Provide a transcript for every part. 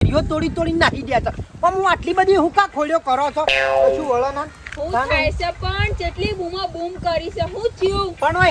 કેરીઓ તોડી નાખી દે છે પણ હું આટલી બધી હુકા ખોલ્યો કરો છો શું વળો ના હું થાય છે પણ કેટલી બૂમા બૂમ કરી છે હું થયું પણ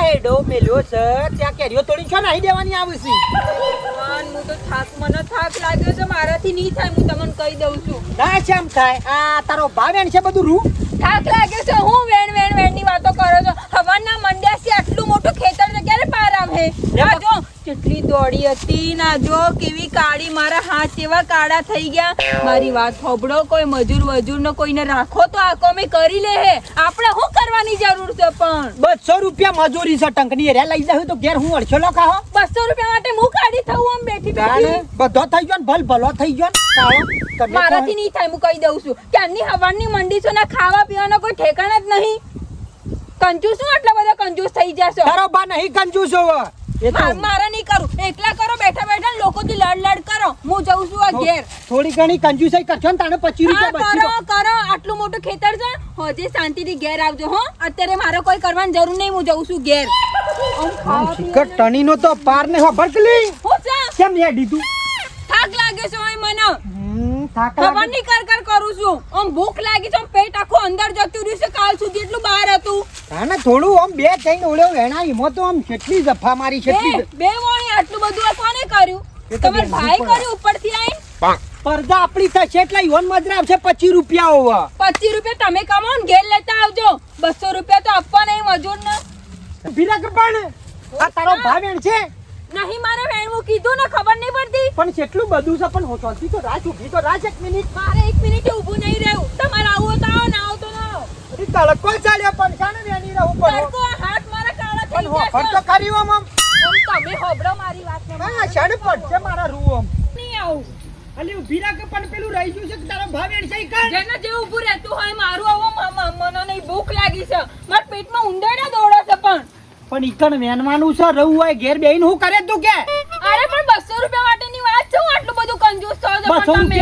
હેડો મેલ્યો છે ત્યાં કેરીઓ તોડી છો નાહી દેવાની આવશે ભગવાન હું તો મને થાક લાગ્યો છે મારાથી નહીં થાય હું તમને કહી દઉં છું ના કેમ થાય આ તારો ભાવ એન છે બધું રૂ થાક લાગ્યો છે હું વેણ ની વાતો કરો છો હવાના મંડ્યાથી આટલું મોટું ખેતર છે ક્યારે પાર આવે આ જો કેટલી દોડી હતી ના જો કેવી કાળી મારા હાથ કેવા કાળા થઈ ગયા મારી વાત સાંભળો કોઈ મજૂર ને કોઈને રાખો તો આ કોમે કરી લે હે આપણે શું કરવાની જરૂર છે પણ 200 રૂપિયા મજૂરી છે ટંકની રે લઈ જાવ તો ઘેર હું અડછો લખા હો 200 રૂપિયા માટે હું કાઢી થઉં આમ બેઠી બધો થઈ ગયો ને ભલો થઈ ગયો ને મારાથી નહીં થાય હું કહી દઉં છું ક્યાંની હવાની મંડી છે ને ખાવા પીવાનો કોઈ ઠેકાણા જ નહીં કંજૂસ શું આટલા બધા કંજૂસ થઈ જશો તારો બા નહીં કંજૂસ હોવ મારા નહીં કરું એકલા કરો બેઠા લોકોથી લડ કરો હું જઉં છું આ ઘેર થોડી ઘણી કંજૂસાઈ કરશો ને તાણે 25 રૂપિયા બચી કરો આટલું મોટું ખેતર છે હોજે શાંતિથી ઘેર આવજો હો અત્યારે મારે કોઈ કરવાની જરૂર નહીં હું જઉં છું ઘેર શિખર ટણીનો તો પાર ને ભરકલી હું છે કેમ લે દીધું થાક લાગે છે ઓય મને થાક ખબર નહીં કરું છું આમ ભૂખ લાગી છે પેટ આખું અંદર જતું રહ્યું છે કાલ સુધી એટલું બહાર હતું તાને થોડું આમ બે થઈને ઓળ્યો વેણા ઈમો તો આમ કેટલી જફા મારી કેટલી બે વણી આટલું બધું આ કોને કર્યું તમાર ભાઈ કર્યું ઉપરથી આઈ પરદા આપણી થશે એટલે ઈવન મજરા આવશે 25 રૂપિયા હોવા 25 રૂપિયા તમે કમાઓ ને ઘેર લેતા આવજો 200 રૂપિયા તો આપવા નહીં મજૂર ને ભીરા કપાણ આ તારો ભાવ એણ છે નહીં મારે વેણવું કીધું ને ખબર નહીં પડતી પણ કેટલું બધું છે પણ હોતોથી તો રાજ ઊભી તો રાજ 1 મિનિટ મારે 1 મિનિટ ઊભું નહીં રહેવું તમારે આવું તો આવો ના આવો તો ના આવો એ તડકો ચાલ્યો પણ શાને વેણી રહું પણ તડકો હાથ મારા કાળા થઈ પણ ગયા હોફર તો કરી ઓમ તમે હોબળો મારી વાત ને હા શાને પડશે મારા રૂ ઓમ નહીં આવું અલી ઊભી રાખ પણ પેલું રહી ગયું છે કે તારો ભાવ એણ છે કાં જેને જે ઊભું રહેતું હોય મારું આવો મને નહીં ભૂખ લાગી છે મારા પેટમાં ઉંદરડા દોડે છે પણ ઈકણ વેનવાનું છે રહું હોય ઘેર બેહીને હું કરે તું કે અરે પણ 200 રૂપિયા માટેની વાત છે હું આટલું બધું કંજૂસ થયો 200 રૂપિયા